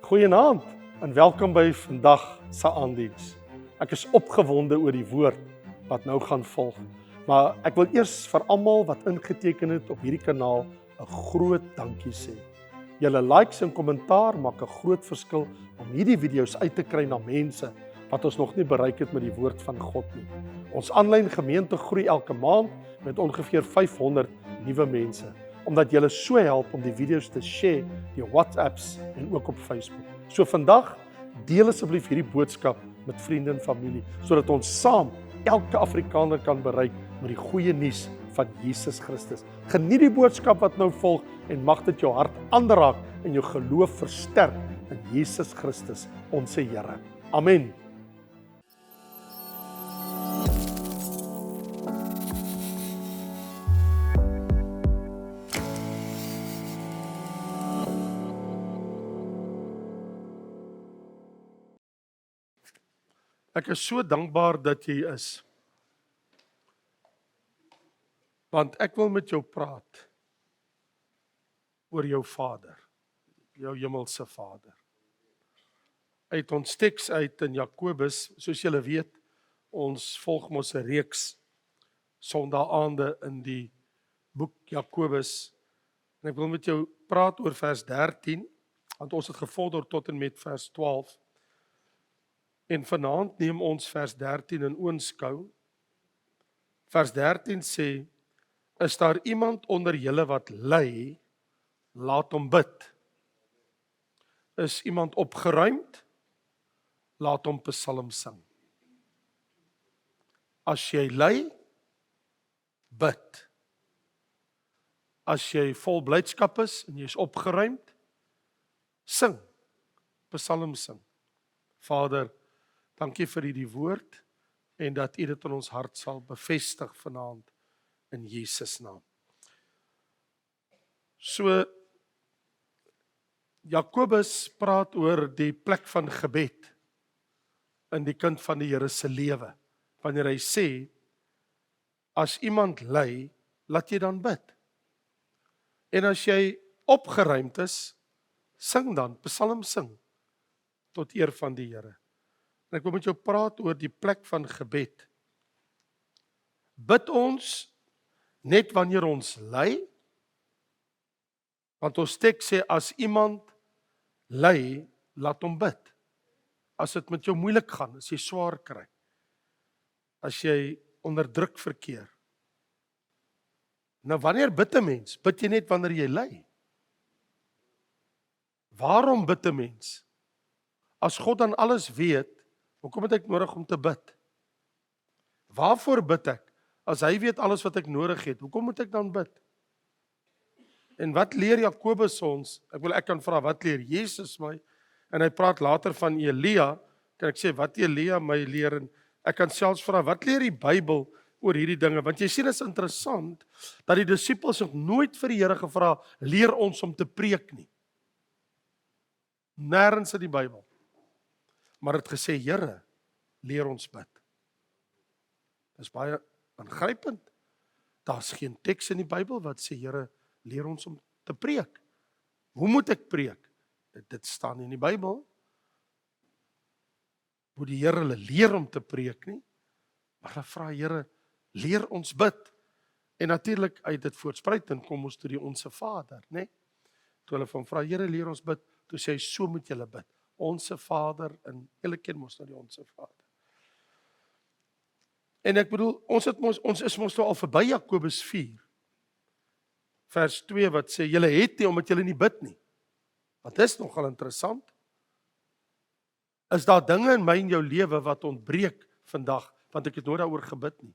Goeienaand en welkom by vandag se aandiens. Ek is opgewonde oor die woord wat nou gaan volg. Maar ek wil eers vir almal wat ingeteken het op hierdie kanaal 'n groot dankie sê. Julle likes en kommentaar maak 'n groot verskil om hierdie video's uit te kry na mense wat ons nog nie bereik het met die woord van God nie. Ons aanlyn gemeente groei elke maand met ongeveer 500 nuwe mense, omdat julle so help om die video's te share deur WhatsApps en ook op Facebook. So vandag, deel asseblief hierdie boodskap met vriende en familie, sodat ons saam elke Afrikaner kan bereik met die goeie nuus van Jesus Christus. Geniet die boodskap wat nou volg en mag dit jou hart aanraak en jou geloof versterk in Jesus Christus, ons Here. Amen. Ek is so dankbaar dat jy is. Want ek wil met jou praat oor jou Vader, jou hemelse Vader. Uit ons teks uit in Jakobus, soos julle weet, ons volg mos 'n reeks Sondae-aande in die boek Jakobus. En ek wil met jou praat oor vers 13, want ons het gevorder tot en met vers 12. En vanaand neem ons vers 13 in oënskou. Vers 13 sê, is daar iemand onder julle wat ly, laat hom bid. Is iemand opgeruimd, laat hom psalm sing. As jy ly, bid. As jy vol blydskap is en jy is opgeruimd, sing, psalm sing. Vader, dankie vir hierdie woord en dat U dit in ons hart sal bevestig vanaand in Jesus naam. So Jakobus praat oor die plek van gebed in die kind van die Here se lewe. Wanneer hy sê, as iemand ly, laat jy dan bid. En as jy opgeruimd is, sing dan, psalm sing, tot eer van die Here. En ek wil met jou praat oor die plek van gebed. Bid ons net wanneer ons ly? Want ons teks sê, as iemand ly, laat hom bid. As dit met jou moeilik gaan, as jy swaar kry, as jy onder druk verkeer. Nou wanneer bid 'n mens? Bid jy net wanneer jy ly? Waarom bid 'n mens? As God dan alles weet, hoekom het ek nodig om te bid? Waarvoor bid ek? As hy weet alles wat ek nodig het, hoekom moet ek dan bid? En wat leer Jakobus ons? Ek kan vra, wat leer Jesus my? En hy praat later van Elia, kan ek sê, wat Elia my leer? En ek kan selfs vra, wat leer die Bybel oor hierdie dinge? Want jy sien, dit is interessant, dat die disippels ook nooit vir die Here gevra, leer ons om te preek nie. Nêrens in die Bybel. Maar het gesê, Here, leer ons bid. Dit is baie aangrypend. Daar's geen teks in die Bybel wat sê, Here, leer ons om te preek. Hoe moet ek preek? Dit staan in die Bybel. Moet die Here hulle leer om te preek nie, maar hulle vra, Here, leer ons bid. En natuurlik uit dit voortspruit en kom ons tot die Onse Vader, né? Toe hulle van vra, Here, leer ons bid, toe sê hy, so moet julle bid. Onse Vader, en julle ken mos nou die Onse Vader. En ek bedoel, ons is mos nou al verby Jakobus 4, vers 2, wat sê, julle het nie, omdat julle nie bid nie. Want dit is nogal interessant. Is daar dinge in my en jou lewe wat ontbreek vandag, want ek het nooit daaroor gebid nie?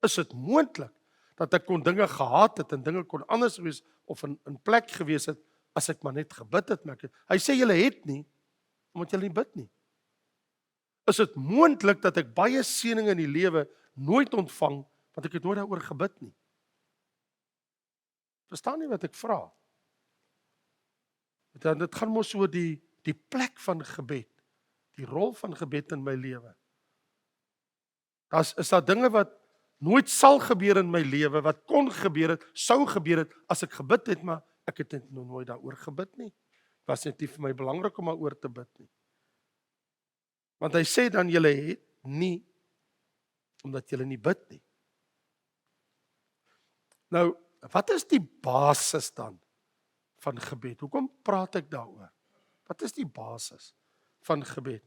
Is dit moontlik, dat ek kon dinge gehad het, en dinge kon anders gewees, of in plek gewees het, as ek maar net gebid het, hy sê, julle het nie, omdat julle nie bid nie. Is dit moontlik dat ek baie seëninge in die lewe nooit ontvang, want ek het nooit daaroor gebid nie? Verstaan nie wat ek vra? Dit gaan mos oor die plek van gebed, die rol van gebed in my lewe. Is daar dinge wat nooit sal gebeur in my lewe, wat kon gebeur het, sou gebeur het, as ek gebid het, maar ek het net nog nooit daaroor gebid nie. Was net nie vir my belangrik om daaroor te bid nie. Want hy sê dan, julle het nie, omdat julle nie bid nie. Nou, wat is die basis dan van gebed? Hoekom praat ek daaroor? Wat is die basis van gebed?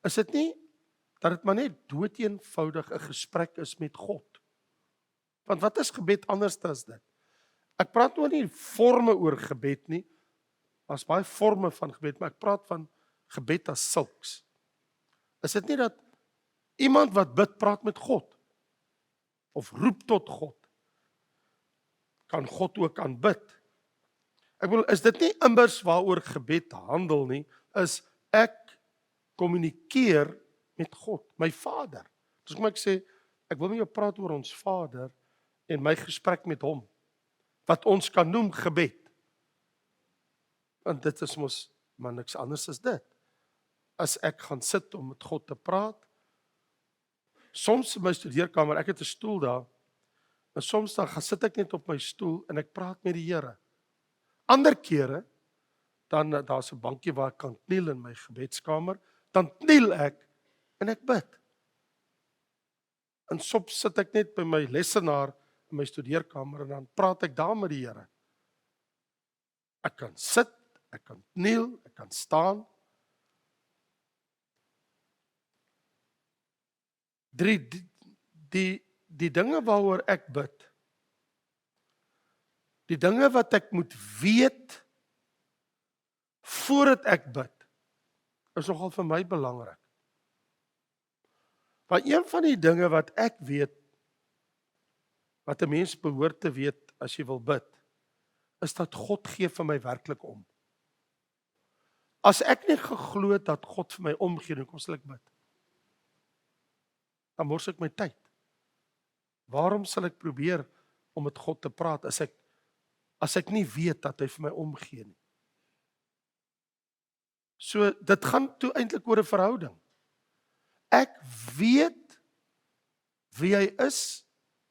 Is dit nie dat dit maar net doeteenvoudig 'n gesprek is met God? Want wat is gebed anders as dit? Ek praat nou nie forme oor gebed nie. Daar's baie forme van gebed, maar ek praat van gebed as sulks. Is dit nie dat iemand wat bid praat met God of roep tot God? Kan God ook aanbid? Ek bedoel, is dit nie immers waaroor gebed handel nie, is ek kommunikeer met God, my Vader. Dus kom ek sê, ek wil met jou praat oor ons Vader en my gesprek met hom, wat ons kan noem gebed. Want dit is mos maar niks anders as dit. As ek gaan sit om met God te praat, soms in my studeerkamer, ek het 'n stoel daar, en soms dan gaan sit ek net op my stoel en ek praat met die Here. Ander kere, dan daar's 'n bankie waar ek kan kniel in my gebedskamer, dan kniel ek en ek bid. En soms sit ek net by my lesenaar in my studeerkamer en dan praat ek daar met die Here. Ek kan sit, ek kan kniel, ek kan staan. Die dinge waaroor ek bid, die dinge wat ek moet weet voordat ek bid, is nogal vir my belangrik. Want een van die dinge wat ek weet, wat 'n mens behoort te weet as jy wil bid, is dat God gee vir my werklik om. As ek nie geglo het dat God vir my omgee, dan kom sal ek bid. Dan mors ek my tyd. Waarom sal ek probeer om met God te praat as ek nie weet dat hy vir my omgee nie? So dit gaan toe eintlik oor 'n verhouding. Ek weet wie hy is,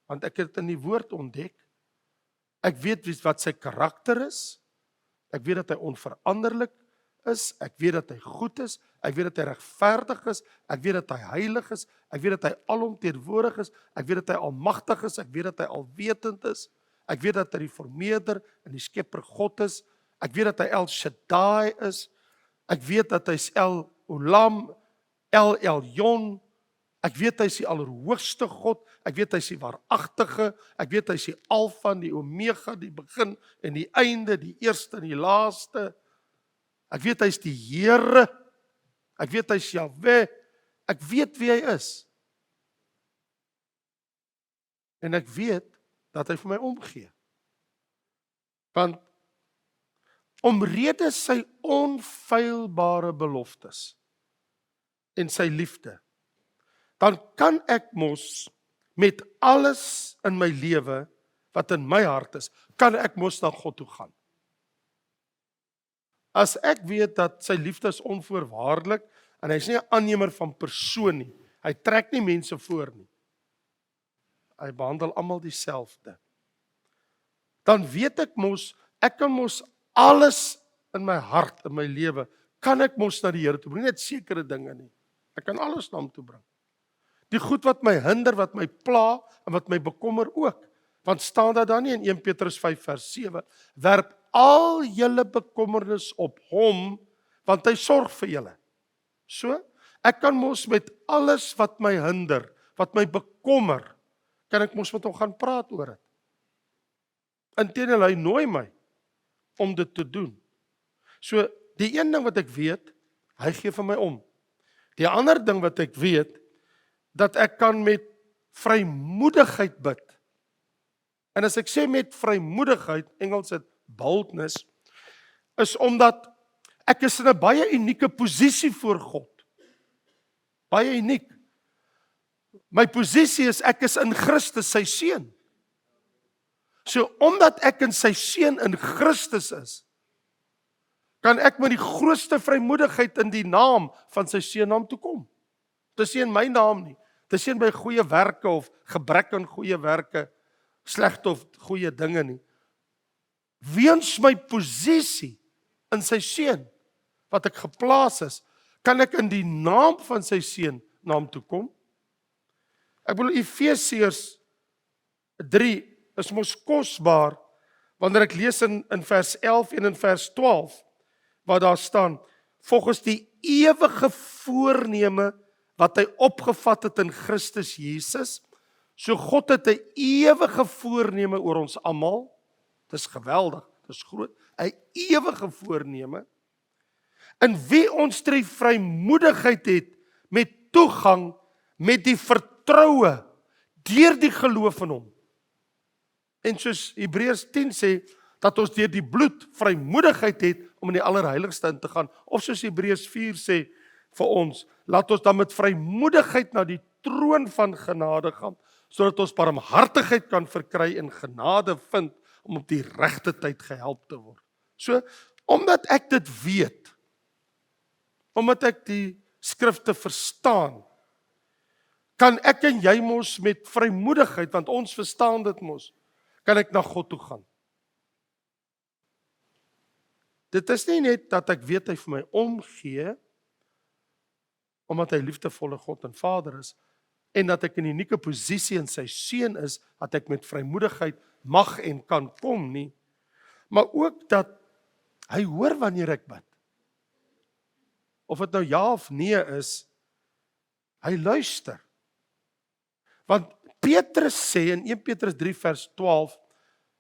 want ek het dit in die woord ontdek. Ek weet wat sy karakter is. Ek weet dat hy onveranderlik is. Ek weet dat hy goed is. Ek weet dat hy regverdig is. Ek weet dat hy heilig is. Ek weet dat hy alomteenwoordig is. Ek weet dat hy almagtig is. Ek weet dat hy alwetend is. Ek weet dat hy die Vermeerder en die Skepper God is. Ek weet dat hy El Shaddai is. Ek weet dat hy El Olam, El Elyon. Ek weet hy is die allerhoogste God. Ek weet hy is die waaragtige. Ek weet hy is die Alfa en die Omega, die begin en die einde, die eerste en die laaste. Ek weet hy is die Here. Ek weet hy is Jahwe. Ek weet wie hy is. En ek weet dat hy vir my omgee. Want omrede sy onfeilbare beloftes en sy liefde, dan kan ek mos met alles in my lewe wat in my hart is, kan ek mos na God toe gaan. As ek weet dat sy liefde is onvoorwaardelik en hy is nie 'n aannemer van persoon nie, hy trek nie mense voor nie. Hy behandel almal dieselfde. Dan weet ek mos, ek kan mos alles in my hart, in my lewe, kan ek mos na die Here toe bring, nie net sekere dinge nie. Ek kan alles na hom toe bring. Die goed wat my hinder, wat my pla en wat my bekommer ook. Want staan daar dan nie in 1 Petrus 5 vers 7, werp al julle bekommernis op hom, want hy sorg vir julle. So, ek kan mos met alles wat my hinder, wat my bekommer, kan ek mos met hom gaan praat oor dit. Inteendeel, hy nooi my om dit te doen. So, die een ding wat ek weet, hy gee vir my om. Die ander ding wat ek weet, dat ek kan met vrymoedigheid bid. En as ek sê met vrymoedigheid, Engels het boldness, is omdat ek is in 'n baie unieke posisie voor God. Baie uniek. My posisie is, ek is in Christus sy seun. So, omdat ek in sy seun in Christus is, kan ek met die grootste vrymoedigheid in die naam van sy seun naam toe kom. Dit is nie in my naam nie. Dit is nie by goeie werke of gebrek aan goeie werke, slegte of goeie dinge nie. Weens my posisie in sy seun, wat ek geplaas is, kan ek in die naam van sy seun na hom toe kom? Ek bedoel, Efesiërs 3 is mos kosbaar, wanneer ek lees in vers 11 en in vers 12, waar daar staan, volgens die ewige voorneme wat hy opgevat het in Christus Jesus, so God het 'n ewige voorneme oor ons almal, dis geweldig, dis groot, 'n ewige voorneme, in wie ons die vrymoedigheid het, met toegang, met die vertroue, deur die geloof in hom. En soos Hebreërs 10 sê, dat ons deur die bloed vrymoedigheid het om in die allerheiligste in te gaan. Of soos Hebreërs 4 sê vir ons, laat ons dan met vrymoedigheid na die troon van genade gaan, sodat ons barmhartigheid kan verkry en genade vind om op die regte tyd gehelp te word. So, omdat ek dit weet, omdat ek die skrifte verstaan, kan ek en jy mos met vrymoedigheid, want ons verstaan dit mos, kan ek na God toe gaan. Dit is nie net dat ek weet hy vir my omgee, omdat hy liefdevolle God en Vader is, en dat ek in 'n unieke posisie in sy seun is, dat ek met vrymoedigheid mag en kan kom nie, maar ook dat hy hoor wanneer ek bid. Of dit nou ja of nee is, hy luister. Want Petrus sê in 1 Petrus 3 vers 12,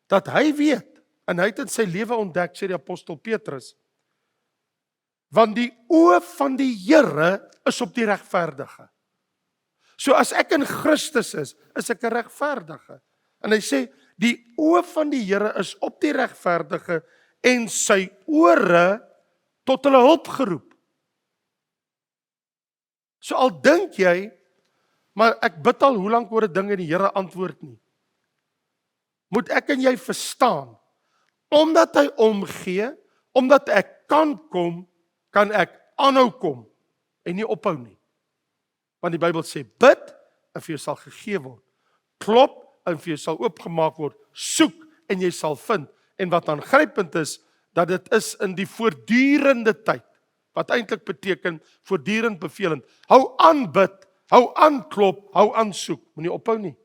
dat hy weet, en hy het in sy lewe ontdek, sê die apostel Petrus, want die oë van die Here is op die regverdige. So as ek in Christus is ek 'n regverdige. En hy sê, die oë van die Here is op die regverdige, en sy ore tot hulle hulp geroep. So al dink jy, maar ek bid al hoe lank oor 'n ding en die Here antwoord nie. Moet ek en jy verstaan, omdat hy omgee, omdat ek kan kom, kan ek aanhou kom en nie ophou nie. Want die Bybel sê, bid en vir jou sal gegee word. Klop en vir jou sal oopgemaak word. Soek en jy sal vind. En wat aangrypend is, dat dit is in die voortdurende tyd, wat eintlik beteken voortdurend bevelend. Hou aan bid, hou aan klop, hou aan soek. Moenie ophou nie.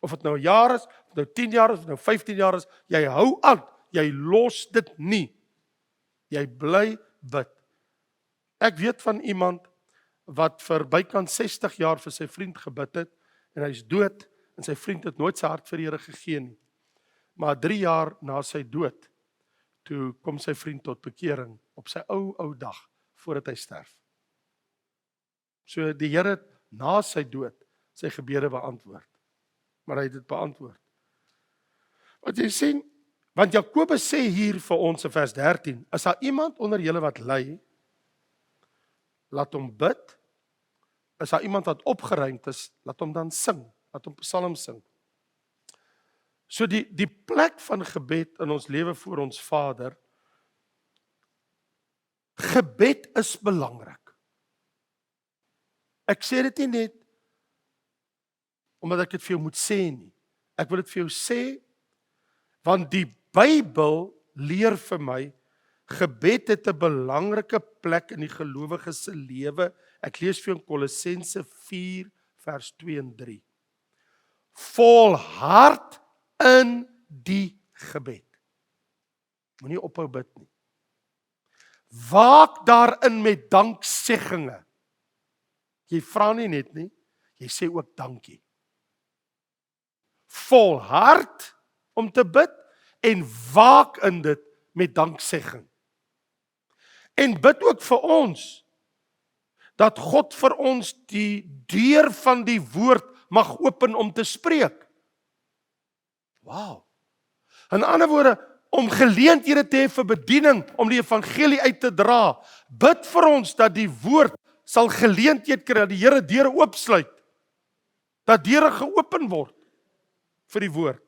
Of dit nou 'n jaar is, of nou 10 jaar is, of nou 15 jaar is, jy hou aan, jy los dit nie. Jy bly bid. Ek weet van iemand wat vir bykans 60 jaar vir sy vriend gebid het, en hy is dood, en sy vriend het nooit sy hart vir die Here gegee nie. Maar 3 jaar na sy dood, toe kom sy vriend tot bekering, op sy ou dag, voordat hy sterf. So die Here het na sy dood, sy gebede beantwoord. Maar hy het dit beantwoord. Wat jy sien, want Jakobus sê hier vir ons in vers 13, as daar iemand onder julle wat ly, laat hom bid. As daar iemand wat opgeruimd is, laat hom dan sing, laat hom psalm sing. So die plek van gebed in ons lewe voor ons Vader, gebed is belangrik. Ek sê dit nie net omdat ek dit vir jou moet sê nie. Ek wil dit vir jou sê, want die Bybel leer vir my, gebed het 'n belangrike plek in die gelowige se lewe. Ek lees vir jou in Kolossense 4 vers 2 en 3. Volhard in die gebed. Moenie ophou bid nie. Waak daarin met danksegginge. Jy vra nie net nie, jy sê ook dankie. Volhard om te bid en waak in dit met danksegging. En bid ook vir ons, dat God vir ons die deur van die woord mag open om te spreek. Wow. In ander woorde, om geleenthede te hê vir bediening, om die evangelie uit te dra. Bid vir ons dat die woord sal geleentheid kry, dat die Here deure oopsluit, dat deure geopen word vir die woord.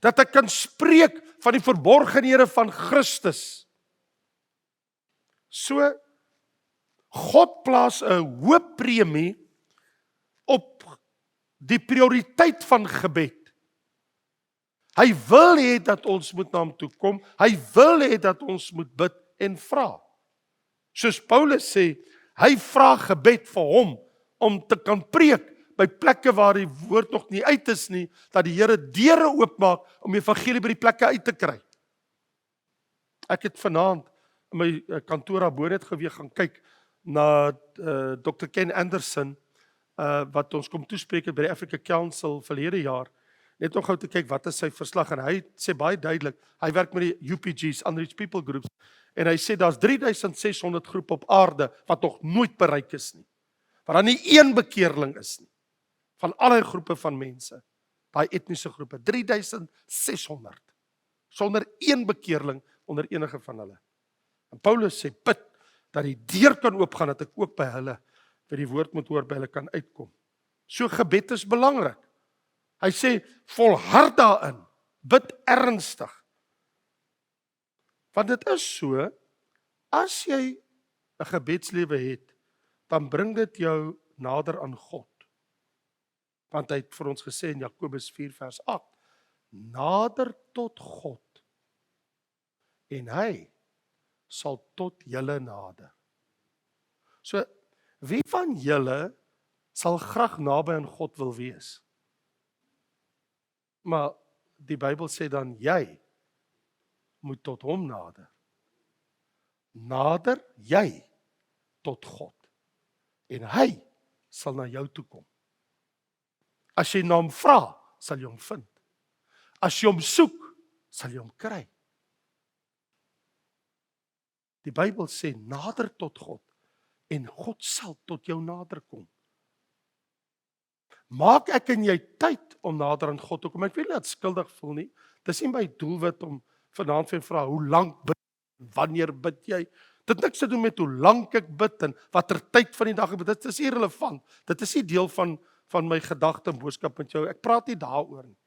Dat ek kan spreek van die verborgenhede van Christus. So, God plaas 'n hoë premie op die prioriteit van gebed. Hy wil hê dat ons moet na hom toe kom. Hy wil hê dat ons moet bid en vra. Soos Paulus sê, hy vra gebed vir hom om te kan preek by plekke waar die woord nog nie uit is nie, dat die Here deure oopmaak om die evangelie by die plekke uit te kry. Ek het vanaand in my kantoor daarbo net geweeg gaan kyk na Dr. Ken Anderson, wat ons kom toespreek het by die Africa Council verlede jaar, net om gou te kyk wat is sy verslag, en hy sê baie duidelik, hy werk met die UPG's, Unreached People Groups, en hy sê daar's 3600 groepe op aarde wat nog nooit bereik is nie, waar daar nie een bekeerling is nie, van allerlei groepe van mense, daai etniese groepe, 3600, sonder een bekeerling onder enige van hulle. En Paulus sê, bid, dat die deur kan oopgaan, dat ek ook by hulle, vir die woord moet hoor, by hulle kan uitkom. So gebed is belangrik. Hy sê, volhard daarin, bid ernstig. Want dit is so, as jy 'n gebedslewe het, dan bring dit jou nader aan God. Want hy het vir ons gesê in Jakobus 4 vers 8, nader tot God, en hy sal tot julle nader. So, wie van julle sal graag naby aan God wil wees? Maar die Bybel sê dan, jy moet tot hom nader. Nader jy tot God. En hy sal na jou toe kom. As jy na hom vra, sal jy hom vind. As jy hom soek, sal jy hom kry. Die Bybel sê, nader tot God, en God sal tot jou nader kom. Maak ek en jy tyd om nader aan God te kom. Ek wil nie dat skuldig voel nie. Dis nie my doelwit om vanaand vir vra, hoe lank bid, wanneer bid jy? Dit niks te doen met hoe lank ek bid en watter tyd van die dag ek bid. Dit is irrelevant. Dit is nie deel van my gedagte en boodskap met jou. Ek praat nie daaroor nie.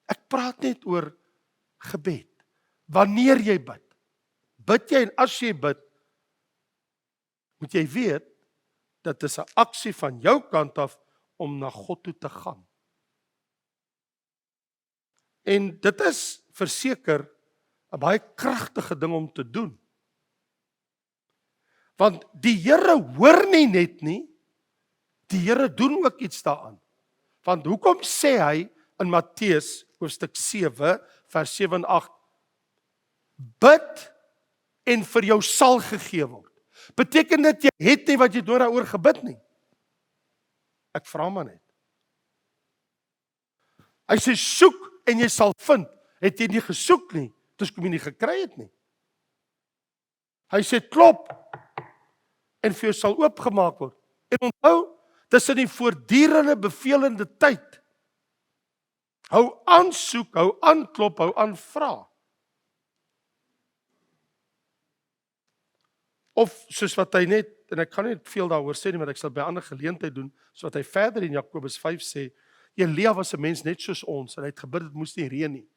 Ek praat net oor gebed. Wanneer jy bid. Bid jy, en as jy bid, moet jy weet, dat is 'n aksie van jou kant af om na God toe te gaan. En dit is verseker 'n baie kragtige ding om te doen. Want die Here hoor nie net nie, die Here doen ook iets daaraan. Want hoekom sê hy in Matteus hoofstuk 7 vers 7 en 8, bid en vir jou sal gegee word. Beteken dit jy het nie wat jy door daaroor gebid nie? Ek vra maar net. Hy sê soek en jy sal vind. Het jy nie gesoek nie, dus kom jy nie gekry het nie. Hy sê klop en vir jou sal oopgemaak word. En onthou, dis in die voortdurende bevelende tyd. Hou aan soek, hou aan klop, hou aan vra. Of soos wat hy net, en ek kan nie veel daaroor sê nie, maar ek sal by 'n ander geleentheid doen, so wat hy verder in Jakobus 5 sê, Elia was 'n mens net soos ons, en hy het gebid, dit moes nie reën nie.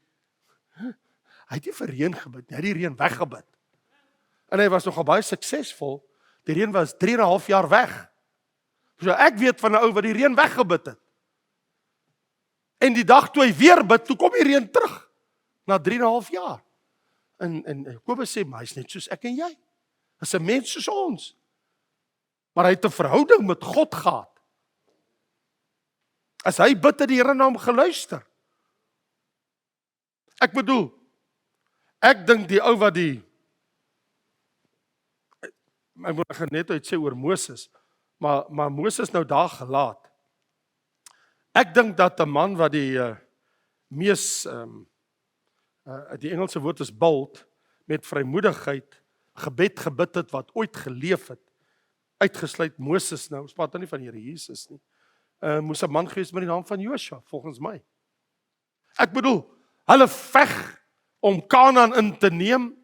Hy het nie vir reën gebid nie, hy het die reën weggebid. En hy was nogal baie suksesvol, die reën was 3,5 jaar weg. So ek weet van 'n ou wat die reën weggebid het. En die dag toe hy weer bid, toe kom die reën terug, na 3,5 jaar. En Jakobus sê, maar hy is net soos ek en jy. Is 'n mens soos ons. Maar hy het 'n verhouding met God gehad. As hy bid, het die Here na hom geluister. Ek bedoel, ek dink die ou wat ek moet net uit sê oor Moses, maar Moses nou daar gelaat. Ek dink dat 'n man wat die mees, die Engelse woord is bold, met vrymoedigheid, gebed gebid het wat ooit geleef het, uitgesluit Moses nou, ons praat nou nie van Here Jesus nie, moes 'n man gewees met die naam van Joshua, volgens my. Ek bedoel, hulle veg om Kanaan in te neem,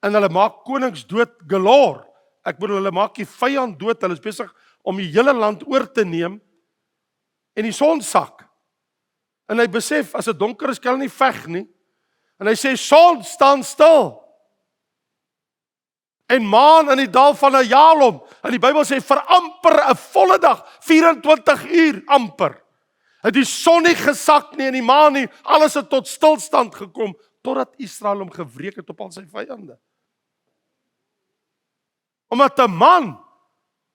en hulle maak konings dood galore. Ek bedoel, hulle maak die vyand dood, hulle is besig om die hele land oor te neem, en die son sak. En hy besef, as dit donker is, kan hy nie veg nie. En hy sê, son, staan stil. En maan in die dal van Ayalon. En die Bybel sê vir amper 'n volle dag, 24 uur amper. Het die son nie gesak nie en die maan nie, alles het tot stilstand gekom, totdat Israel hom gewreek het op al sy vyande. Omdat 'n man,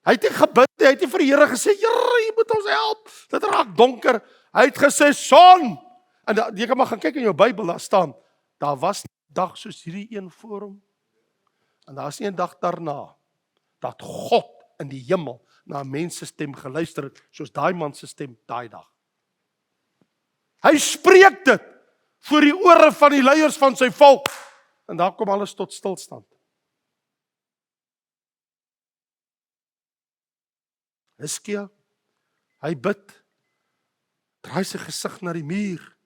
hy het nie gebid nie, hy het nie vir die Here gesê, Here, jy moet ons help, dit raak donker. Hy het gesê, son, en jy kan maar gaan kyk in jou Bybel, daar staan, daar was 'n dag soos hierdie een voor hom, en daar is nie 'n dag daarna, dat God in die hemel na 'n mens se stem geluister het, soos daai man se stem daai dag. Hy spreek dit voor die ore van die leiers van sy volk, en daar kom alles tot stilstand. Hiskia, hy bid, draai sy gesig na die muur,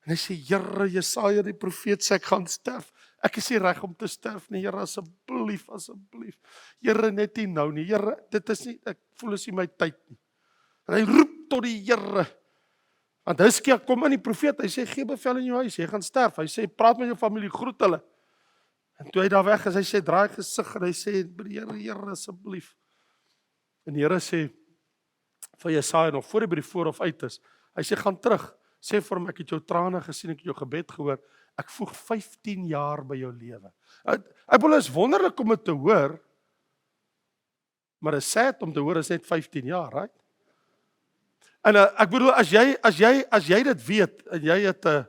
en hy sê, Here, Jesaja die profeet sê, ek gaan sterf. Ek is nie reg om te sterf nie, Here, asseblief, asseblief. Here, net nie nou nie, Here, dit is nie, ek voel is nie my tyd nie. En hy roep tot die Here. Want Hiskia kom in die profeet, hy sê, gee bevel in jou huis, jy gaan sterf. Hy sê, praat met jou familie, groet hulle. En toe hy daar weg is, hy sê, draai gesig, en hy sê, Here, asseblief. En die Here sê, vir Jesaja nog, voor die brief vooraf uit is, hy sê, gaan terug, sê vir hom, ek het jou trane gesien, ek het jou gebed gehoor, ek voeg 15 jaar by jou lewe. Ek bedoel, is wonderlik om dit te hoor, maar is sad om te hoor, is net 15 jaar, right? En ek bedoel, as jy dit weet, en jy het 'n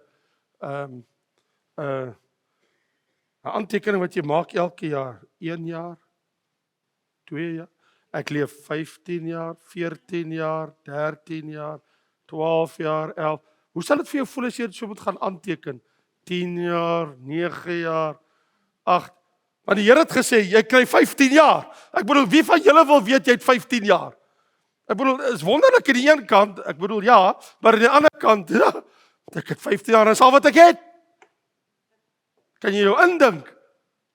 aantekening wat jy maak elke jaar, 1 jaar, 2 jaar, ek leef 15 jaar, 14 jaar, 13 jaar, 12 jaar, 11, hoe sal dit vir jou voel as jy dit so moet gaan aanteken? 10 jaar, 9 jaar, 8, want die Here het gesê, jy kry 15 jaar. Ek bedoel, wie van julle wil weet, jy het 15 jaar? Ek bedoel, is wonderlik aan die een kant, ek bedoel, ja, maar aan die ander kant, ja, ek het 15 jaar, is al wat ek het. Kan jy jou indink?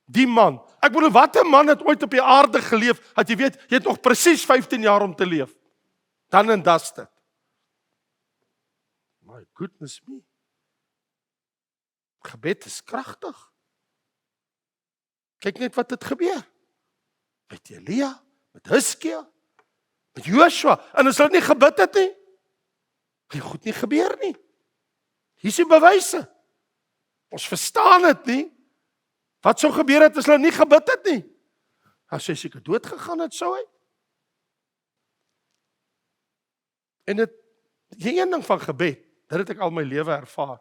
Die man, ek bedoel, wat 'n man het ooit op die aarde geleef, dat jy weet, jy het nog presies 15 jaar om te leef. Dan en das dit. My goodness me. Gebed is kragtig. Kyk net wat het gebeur. Met Elia, met Hiskia, met Joshua, en as hulle nie gebid het nie, het goed nie gebeur nie. Hier is die bewyse. Ons verstaan dit nie. Wat sou gebeur het as hulle nie gebid het nie? As hy seker dood gegaan het, sou hy. En die een ding van gebed, dit het ek al my lewe ervaar,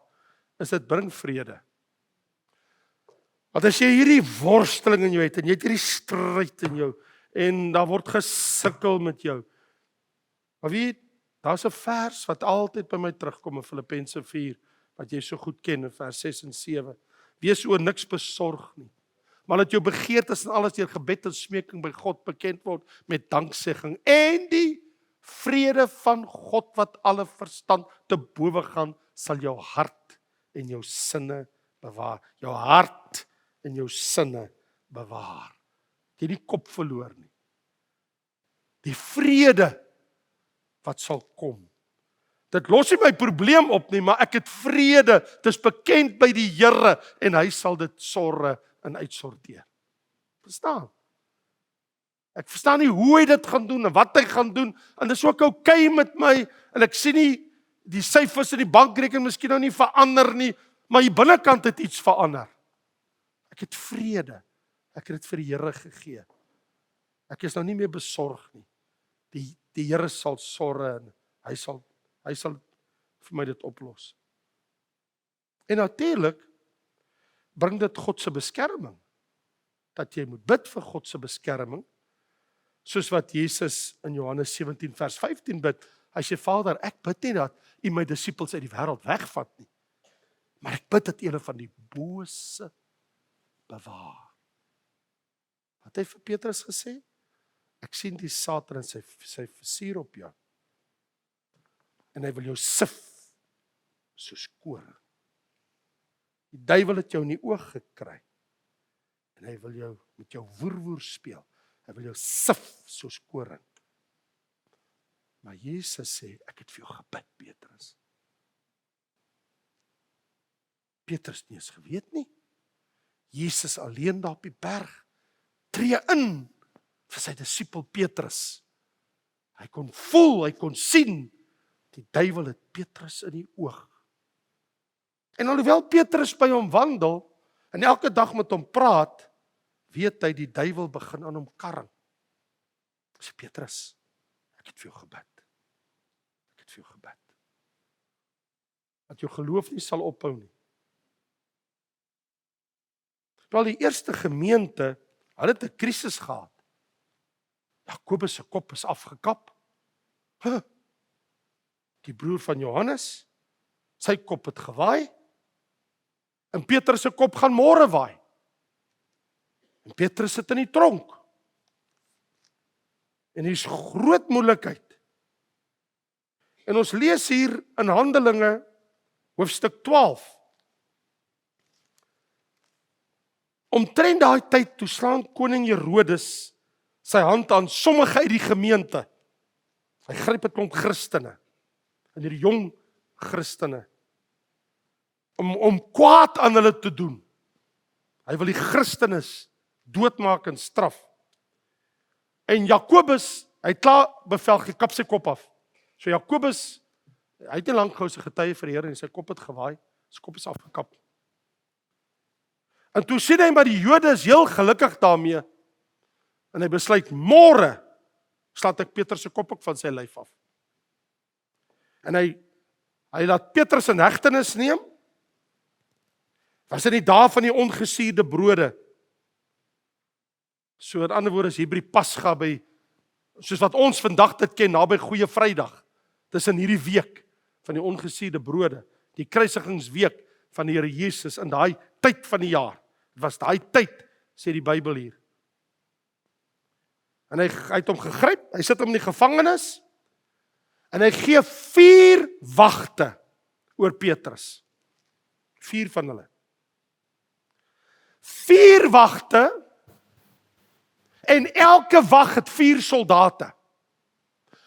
is dit bring vrede. Want as jy hierdie worsteling in jou het, en jy het hierdie stryd in jou, en daar word gesukkel met jou, maar weet, daar is 'n vers wat altyd by my terugkom in Filippense 4, wat jy so goed ken in vers 6 en 7. Wees oor niks besorg nie, maar laat jou begeertes en alles deur gebed en smeking by God bekend word met danksegging, en die vrede van God wat alle verstand te bowe gaan, sal jou hart en jou sinne bewaar. Jou hart en jou sinne bewaar. Jy die kop verloor nie. Die vrede wat sal kom. Dit los nie my probleem op nie, maar ek het vrede. Dit is bekend by die Here en hy sal dit sorre en uitsorteer. Verstaan? Ek verstaan nie hoe hy dit gaan doen en wat hy gaan doen, en dit is ook okay met my, en ek sien nie die syfers in die bankrekening miskien nou nie verander nie, maar die binnekant het iets verander. Ek het vrede. Ek het dit vir die Here gegee. Ek is nou nie meer besorg nie. Die Here sal sorre en hy sal vir my dit oplos. En natuurlik bring dit God se beskerming. Dat jy moet bid vir God se beskerming, soos wat Jesus in Johannes 17 vers 15 bid. Hy sê, Vader, ek bid nie dat U my disippels uit die wêreld wegvat nie, maar ek bid dat U hulle van die bose bewaar. Wat hy vir Petrus gesê? Ek sien die Satan en sy vuur op jou. En hy wil jou sif soos koring. Die duiwel het jou in die oog gekry. En hy wil jou met jou woer speel. Hy wil jou sif soos koring. Maar Jesus sê, ek het vir jou gebid, Petrus. Petrus nie eens geweet nie. Jesus alleen daar op die berg, tree in vir sy disipel Petrus. Hy kon voel, hy kon sien, Die duiwel het Petrus in die oog. En alhoewel Petrus by hom wandel, en elke dag met hom praat, weet hy die duiwel begin aan hom karring. Sê Petrus, ek het vir jou gebid. Ek het vir jou gebid. Dat jou geloof nie sal ophou nie. Terwyl die eerste gemeente, hulle het 'n krisis gehad. Jakobus se kop is afgekap. Die broer van Johannes, sy kop het gewaai. En Petrus se kop gaan môre waai. En Petrus sit in die tronk. En hier is groot moeilikheid. En ons lees hier in Handelinge, hoofstuk 12. Omtrent daai tyd toe slaan koning Herodes sy hand aan sommige uit die gemeente. Hy gryp 'n klomp Christene, en hierdie jong Christene, om kwaad aan hulle te doen. Hy wil die Christenes doodmaak en straf. En Jakobus, hy het klaar bevel gekap sy kop af. So Jakobus, hy het nie lank gehou sy getuie vir die Here en sy kop het gewaai, sy kop is afgekap. En toe sien hy maar die Jode is heel gelukkig daarmee, en hy besluit, môre slaat ek Petrus se kop ook van sy lyf af. En hy laat Petrus in hegtenis neem. Was in die dae van die ongesuurde brode. So in ander woorde is Hebreë Pasga by, soos wat ons vandag dit ken, naby Goeie Vrydag. Dis in hierdie week van die ongesuurde brode, die kruisigingsweek van die Here Jesus in daai tyd van die jaar. Dit was daai tyd, sê die Bybel hier. En hy het hom gegryp, hy sit hom in die gevangenis, en hy gee 4 wagte oor Petrus. 4 van hulle. 4 wagte, en elke wag het 4 soldate.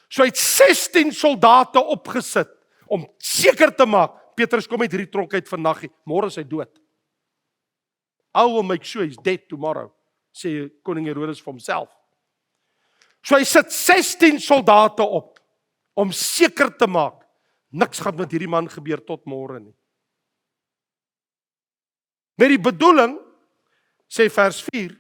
So hy het 16 soldate opgesit, om seker te maak, Petrus kom uit hierdie tronk uit vandag, môre is hy dood. I will make sure he's dead tomorrow, sê koning Herodes vir homself. So hy sit 16 soldate op, om seker te maak, niks gaan met hierdie man gebeur tot môre nie. Met die bedoeling, sê vers 4,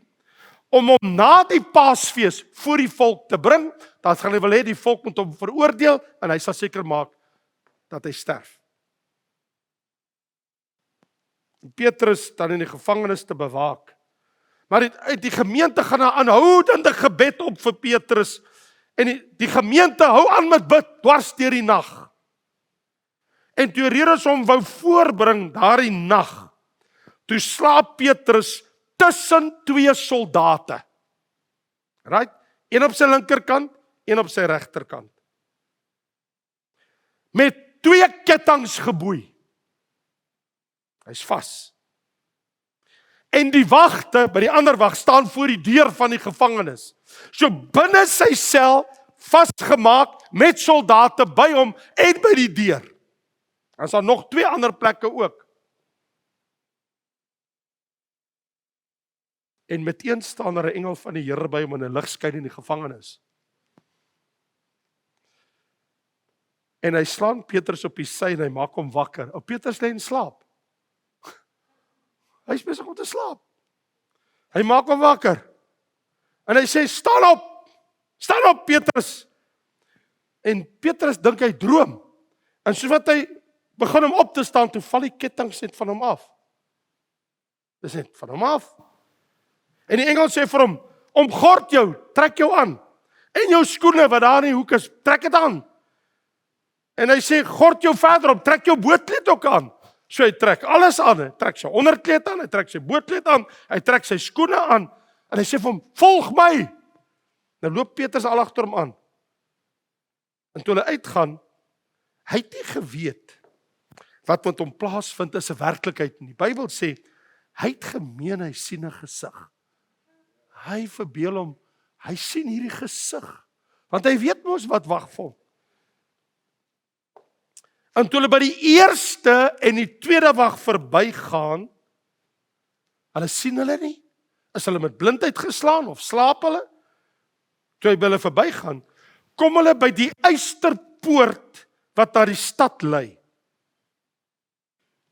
om hom na die Paasfees voor die volk te bring, dat gaan hy wil hê die volk moet hom veroordeel, en hy sal seker maak, dat hy sterf. En Petrus dan in die gevangenis te bewaak. Maar die gemeente gaan 'n aanhoudende gebed op vir Petrus, en die gemeente hou aan met bid, dwars deur die nag. En toe Herodes hom wou voorbring, daardie nag, toe slaap Petrus tussen 2 soldate. Right? Een op sy linkerkant, een op sy regterkant. Met 2 kettinge geboei. Hy's vas. En die wagte, by die ander wag, staan voor die deur van die gevangenis. So binne sy sel, vasgemaak, met soldate by hom, en by die deur. En is daar nog 2 ander plekke ook. En meteen staan daar 'n engel van die Here by hom in 'n ligskyn in die gevangenis. En hy slaan Petrus op die sy en hy maak hom wakker. O, Petrus lê in slaap. Hy is besig om te slaap. Hy maak hom wakker. En hy sê, staan op Petrus. En Petrus dink hy droom. En soos wat hy begin om op te staan, toe val die kettinge net van hom af. Dis net van hom af. En die engel sê vir hom, omgord jou, trek jou aan. En jou skoene wat daar in die hoek is, trek dit aan. En hy sê, gord jou verder op, trek jou bootkleed ook aan. So hy trek alles aan, hy trek sy onderkleed aan, hy trek sy bootkleed aan, hy trek sy skoene aan, en hy sê vir hom, volg my. Nou loop Petrus al agter hom aan. En toe hulle uitgaan, hy het nie geweet, wat met hom plaasvind is 'n werklikheid. Die Bybel sê, hy het gemeen, hy sien 'n gesig. Hy verbeel hom, hy sien hierdie gesig, want hy weet mos wat wag vir hom. En toe hulle by die eerste en die tweede wag verbygaan, hulle sien hulle nie. Is hulle met blindheid geslaan of slaap hulle? Toe hy by hulle verbygaan, kom hulle by die Uisterpoort wat na die stad lei.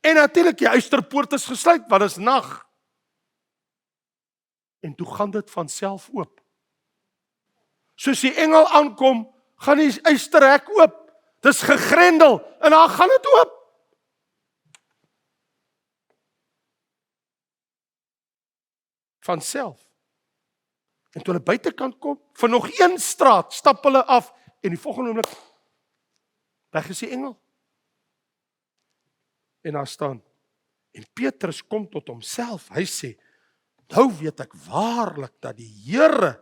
En natuurlik, die uisterpoort is gesluit, want dit is nag. En toe gaan dit van self oop. Soos die engel aankom, gaan die uisterhek oop. Dis gegrendel, en dan gaan dit oop. Van self. En toe hulle buitekant kom, vir nog een straat, stap hulle af, en die volgende oomblik, weg is die engel. En daar staan, en Petrus kom tot homself, hy sê, nou weet ek waarlik dat die Here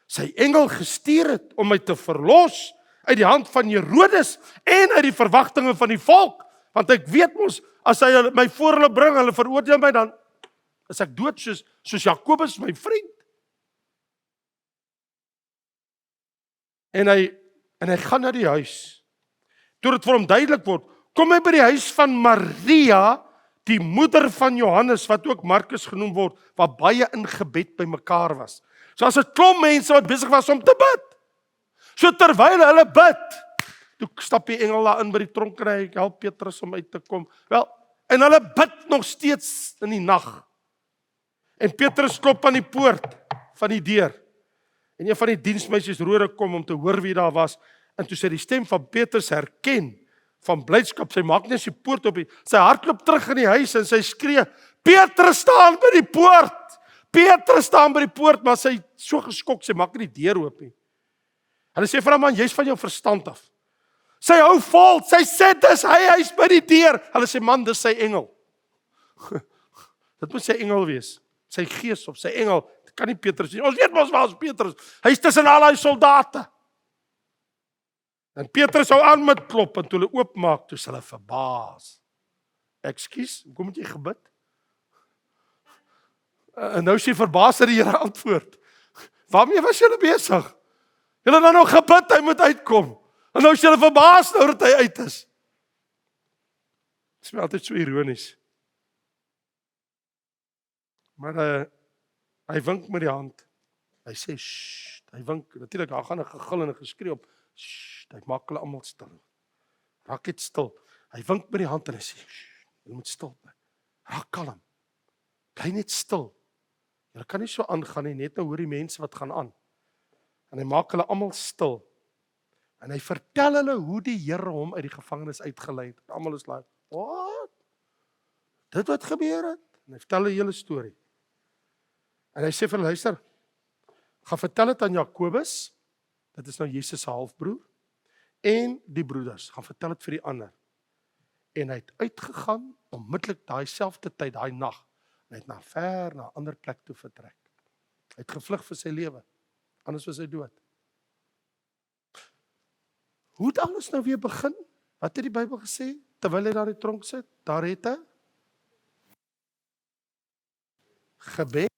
sy engel gestuur het om my te verlos uit die hand van Herodes en uit die verwagtinge van die volk, want ek weet mos, as hy my voor hulle bring, hulle veroordeel my, dan is ek dood soos Jakobus, my vriend. En hy gaan na die huis. Toe dit vir hom duidelik word, kom hy by die huis van Maria, die moeder van Johannes, wat ook Markus genoem word, waar baie in gebed by mekaar was. So as 'n klomp mense wat besig was om te bid. So terwyl hulle bid, toe stap die engel daar in by die tronk en hy help Petrus om uit te kom. Wel, en hulle bid nog steeds in die nag. En Petrus klop aan die poort van die deur. En een van die diensmeisies Rode kom om te hoor wie daar was. En toe sy die stem van Petrus herken, van blydskap, sy maak net sy poort op, sy hardloop terug in die huis en sy skree, Petrus staan by die poort! Petrus staan by die poort, maar sy so geskok, sy maak nie die deur oop nie. Hulle sê vir hom, man, jy's van jou verstand af. Sy hou vol, sy sê, dis hy's by die deur. Hulle sê, man, dis sy engel. Dit moet sy engel wees, sy gees of sy engel, dit kan nie Petrus nie. Ons weet mos waar is Petrus, hy's tussen al die soldate. En Petrus hou aan met klop, en toe hulle oopmaak, toe is hulle verbaas. Ekskuus, hoekom het jy gebid? En nou is jy verbaas dat die Here antwoord. Waarmee was julle besig? Julle het nou nog gebid, hy moet uitkom. En nou is julle verbaas nou dat hy uit is. Dit is my altyd so ironies. Maar hy wink met die hand. Hy sê, sst, hy wink, natuurlik, daar gaan 'n gegil en 'n geskree op. Sst, hy maak hulle almal stil. Raak net stil. Hy wink met die hand en hy sê, sst, julle moet stil bly. Raak kalm. Bly net stil. Julle kan nie so aangaan nie, net nou hoor die mense wat gaan aan. En hy maak hulle almal stil. En hy vertel hulle hoe die Here hom uit die gevangenis uitgelei het. Almal is like, wat? Dit wat gebeur het? En hy vertel 'n hele storie. En hy sê vir hulle, luister, gaan vertel dit aan Jakobus, dit is nou Jesus se halfbroer, en die broeders, gaan vertel dit vir die ander. En hy het uitgegaan, onmiddellik daai selfde tyd, daai nag, en hy het na 'n ander plek toe vertrek. Hy het gevlug vir sy lewe, anders was hy dood. Hoe het alles nou weer begin? Wat het die Bybel gesê? Terwyl hy daar in die tronk sit, daar het hy gebed,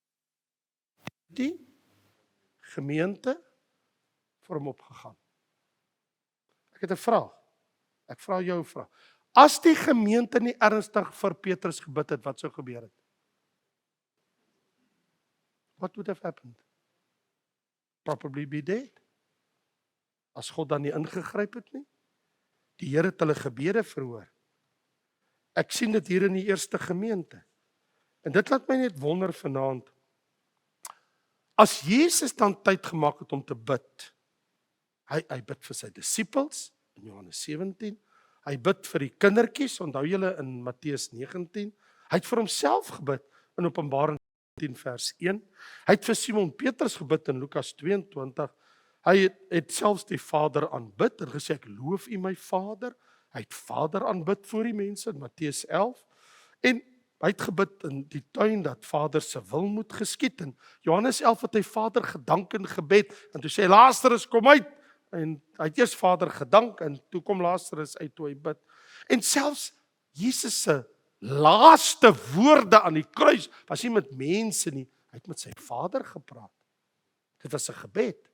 die gemeente vir hom opgegaan. Ek het 'n vraag. Ek vra jou 'n vraag. As die gemeente nie ernstig vir Petrus gebid het, wat sou gebeur het? What would have happened? Probably be dead. As God dan nie ingegryp het nie. Die Here het hulle gebede verhoor. Ek sien dit hier in die eerste gemeente. En dit laat my net wonder vanaand. As Jesus dan tyd gemaak het om te bid, hy bid vir sy disippels in Johannes 17, hy bid vir die kindertjies, onthou julle in Matteus 19, hy het vir homself gebid in Openbaring 10 vers 1, hy het vir Simon Petrus gebid in Lukas 22, hy het selfs die Vader aanbid en gesê, ek loof u my Vader, hy het Vader aanbid voor die mense in Matteus 11, en hy het gebid in die tuin dat Vader se wil moet geskied. En Johannes 11 het hy Vader gedank in gebed. En toe sê Lazarus kom uit. En hy het eers Vader gedank en toe kom Lazarus uit toe hy bid. En selfs Jesus se laaste woorde aan die kruis was nie met mense nie. Hy het met sy Vader gepraat. Dit was 'n gebed.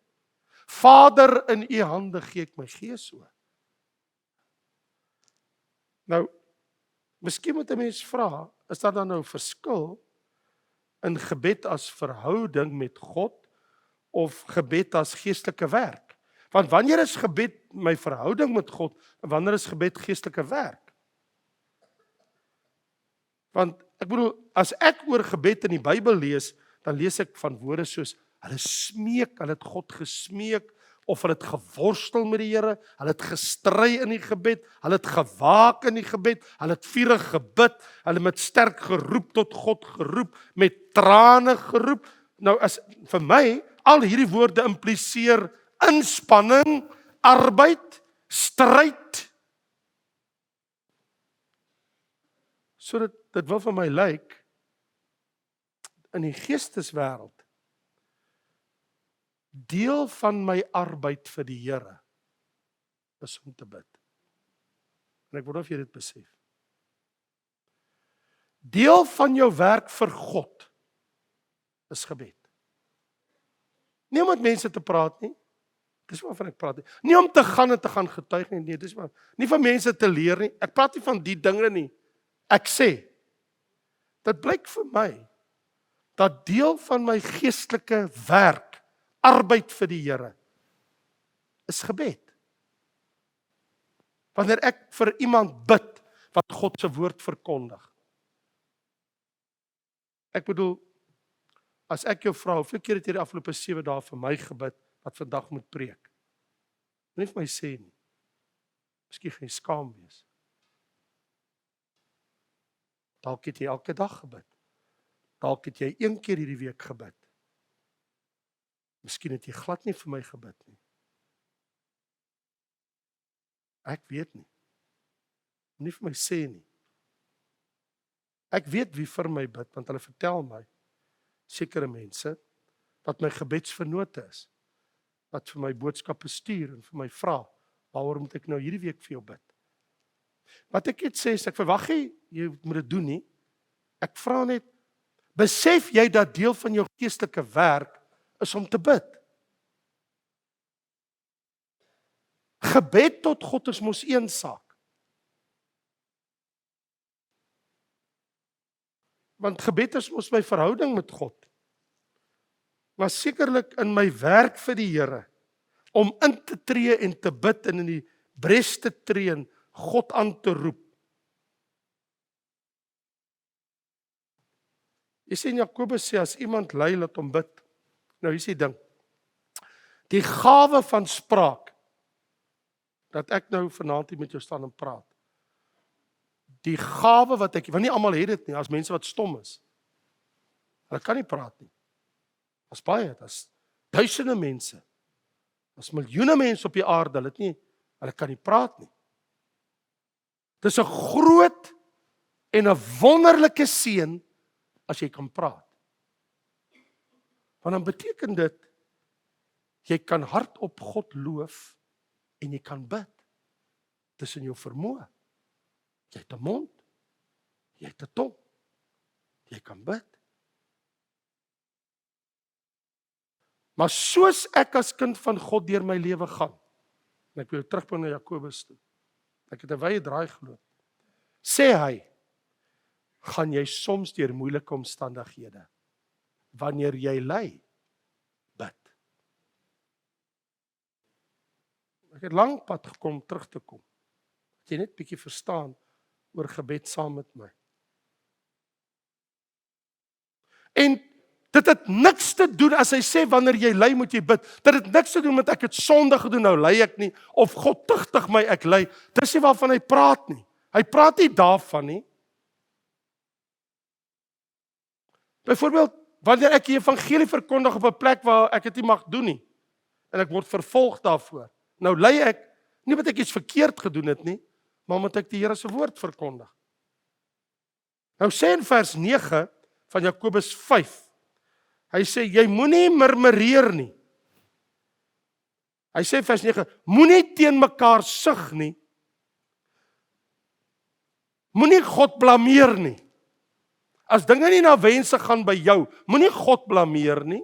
Vader, in u hande gee ek my gees oor. Nou, miskien moet 'n mens vra, is daar dan nou verskil in gebed as verhouding met God of gebed as geestelike werk? Want wanneer is gebed my verhouding met God, en wanneer is gebed geestelike werk? Want ek bedoel, as ek oor gebed in die Bybel lees, dan lees ek van woorde soos, hulle smeek, hulle het God gesmeek, of hulle het geworstel met die Here, hulle het gestry in die gebed, hulle het gewaak in die gebed, hulle het vurig gebid, hulle met sterk geroep tot God geroep, met trane geroep. Nou as vir my, al hierdie woorde impliseer inspanning, arbeid, stryd. So dit wil vir my lyk, in die geesteswêreld, deel van my arbeid vir die Here is om te bid. En ek wonder of jy dit besef. Deel van jou werk vir God is gebed. Nie om met mense te praat nie. Dis waarvan ek praat nie. Nie om te gaan en te gaan getuig nie. Nee, dis maar nie van mense te leer nie. Ek praat nie van die dinge nie. Ek sê, dit blyk vir my dat deel van my geestelike werk, arbeid vir die Here, is gebed. Wanneer ek vir iemand bid wat God se woord verkondig. Ek bedoel, as ek jou vra, hoeveel keer het jy die afgelope 7 dae vir my gebid wat vandag moet preek? Nie vir my sê nie. Miskien gaan jy skaam wees. Dalk het jy elke dag gebid. Dalk het jy 1 keer hierdie week gebid. Miskien het jy glad nie vir my gebid nie. Ek weet nie. Nie vir my sê nie. Ek weet wie vir my bid, want hulle vertel my, sekere mense, wat my gebedsvernote is, wat vir my boodskappe stuur en vir my vra, waarom moet ek nou hierdie week vir jou bid? Wat ek net sê, is ek verwag jy moet dit doen nie. Ek vra net, besef jy dat deel van jou geestelike werk is om te bid? Gebed tot God is mos een saak. Want gebed is mos my verhouding met God. Maar sekerlik in my werk vir die Here, om in te tree en te bid en in die bres te tree en God aan te roep. Jy sien Jakobus sê, as iemand ly, laat hom bid. Nou hier is die ding. Die gawe van spraak, dat ek nou vanaand hier met jou staan en praat. Die gawe wat ek, want nie almal het dit nie, as mense wat stom is. Hulle kan nie praat nie. As baie, as duisende mense, as miljoene mense op die aarde, hulle kan nie praat nie. Dis 'n groot en 'n wonderlike seën as jy kan praat. Want dan beteken dit, jy kan hardop God loof en jy kan bid. Dis in jou vermoë. Jy het 'n mond, jy het 'n tong, jy kan bid. Maar soos ek as kind van God deur my lewe gaan, en ek wil terugbring na Jakobus toe, ek het 'n wye draai geloop, sê hy, gaan jy soms deur moeilike omstandighede, wanneer jy ly, bid. Ek het lank pad gekom terug te kom, dat jy net bietjie verstaan oor gebed saam met my. En dit het niks te doen, as hy sê, wanneer jy ly moet jy bid, dit het niks te doen met ek het sonde gedoen, nou ly ek nie, of God tugtig my, ek ly. Dis nie waarvan hy praat nie. Hy praat nie daarvan nie. Byvoorbeeld, wanneer ek die evangelie verkondig op 'n plek waar ek dit nie mag doen nie, en ek word vervolg daarvoor. Nou ly ek, nie omdat ek iets verkeerd gedoen het nie, maar omdat ek die Here se woord verkondig. Nou sê in vers 9 van Jakobus 5, hy sê, jy moenie murmureer nie. Hy sê vers 9, moenie teen mekaar sug nie. Moenie God blameer nie. As dinge nie na wense gaan by jou, moenie God blameer nie.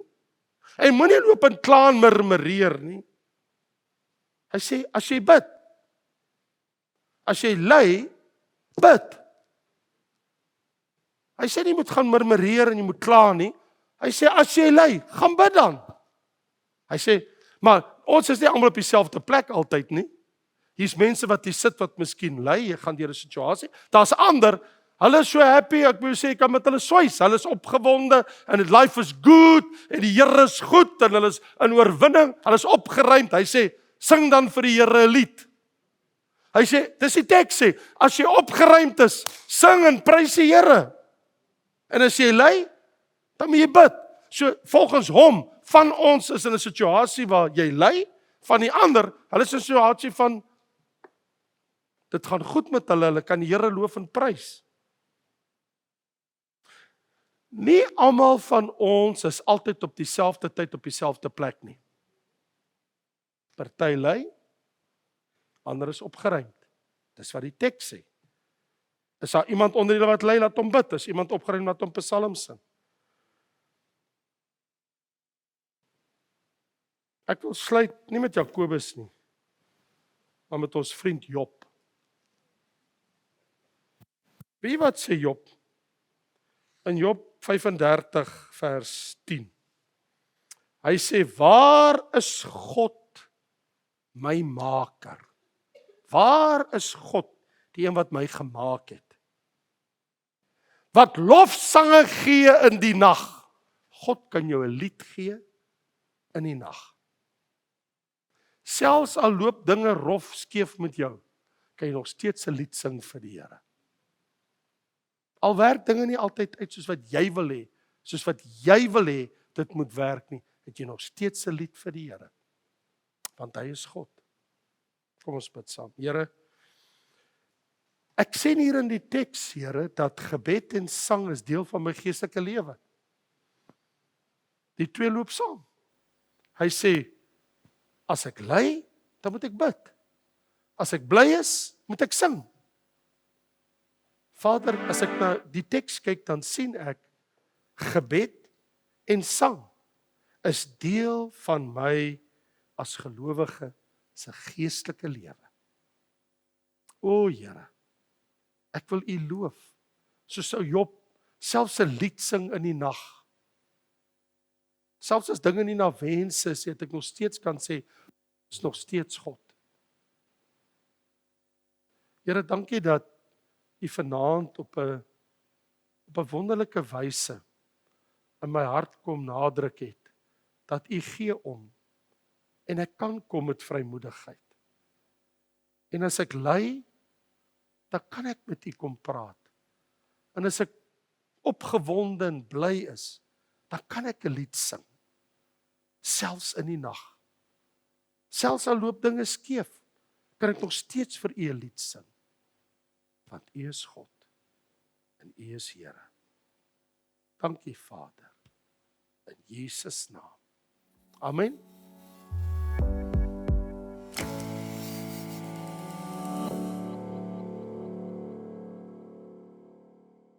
En moenie loop en kla en murmureer nie. Hy sê, as jy bid, as jy ly, bid. Hy sê nie, jy moet gaan murmureer en jy moet kla nie. Hy sê, as jy ly, gaan bid dan. Hy sê, maar Ons is nie almal op dieselfde plek altyd nie. Hier's mense wat hier sit wat miskien ly, jy gaan deur 'n situasie. Daar's ander, hulle is so happy, ek wil sê, kan met hulle swys. Hulle is opgewonde en life is good en die Here is goed en hulle is in oorwinning. Hulle is opgeruimd. Hy sê, sing dan vir die Here 'n lied. Hy sê, dis die teks sê, as jy opgeruimd is, sing en prys die Here. En as jy ly, dan moet jy bid. So volgens hom, van ons is in 'n situasie waar jy ly, van die ander, hulle is in 'n situasie van dit gaan goed met hulle, hulle kan die Here loof en prys. Nie almal van ons is altyd op dieselfde tyd op dieselfde plek nie. Party ly, ander is opgeruimd. Dis wat die teks sê. Is daar iemand onder julle wat ly, laat hom bid. Is iemand opgeruimd, laat hom psalm sing. Ek wil sluit nie met Jakobus nie, maar met ons vriend Job. Wie wat sê Job? In Job 35 vers 10. Hy sê, waar is God my maker? Waar is God, die een wat my gemaak het? Wat lofsange gee in die nag. God kan jou 'n lied gee in die nag. Selfs al loop dinge rof skeef met jou, kan jy nog steeds 'n lied sing vir die Here. Al werk dinge nie altyd uit soos wat jy wil hê, soos wat jy wil hê dit moet werk nie, het jy nog steeds 'n lied vir die Here. Want hy is God. Kom ons bid saam. Here, ek sien hier in die teks, Here, dat gebed en sang is deel van my geestelike lewe. Die twee loop saam. Hy sê, as ek ly, dan moet ek bid. As ek bly is, moet ek sing. Vader, as ek na die teks kyk, dan sien ek gebed en sang is deel van my as gelowige se geestelike lewe. O Here, ek wil U loof, soos ou Job selfs 'n lied sing in die nag. Selfs as dinge nie na wens is, het ek nog steeds kan sê, is nog steeds God. Here, dankie dat U vanaand op 'n wonderlike wyse in my hart kom nadruk het, dat U gee om, en ek kan kom met vrymoedigheid. En as ek ly, dan kan ek met U kom praat. En as ek opgewonde en bly is, dan kan ek 'n lied sing. Selfs in die nag. Selfs al loop dinge skeef, kan ek nog steeds vir U 'n lied sing. Want U is God en U is Here. Dankie Vader, in Jesus naam. Amen.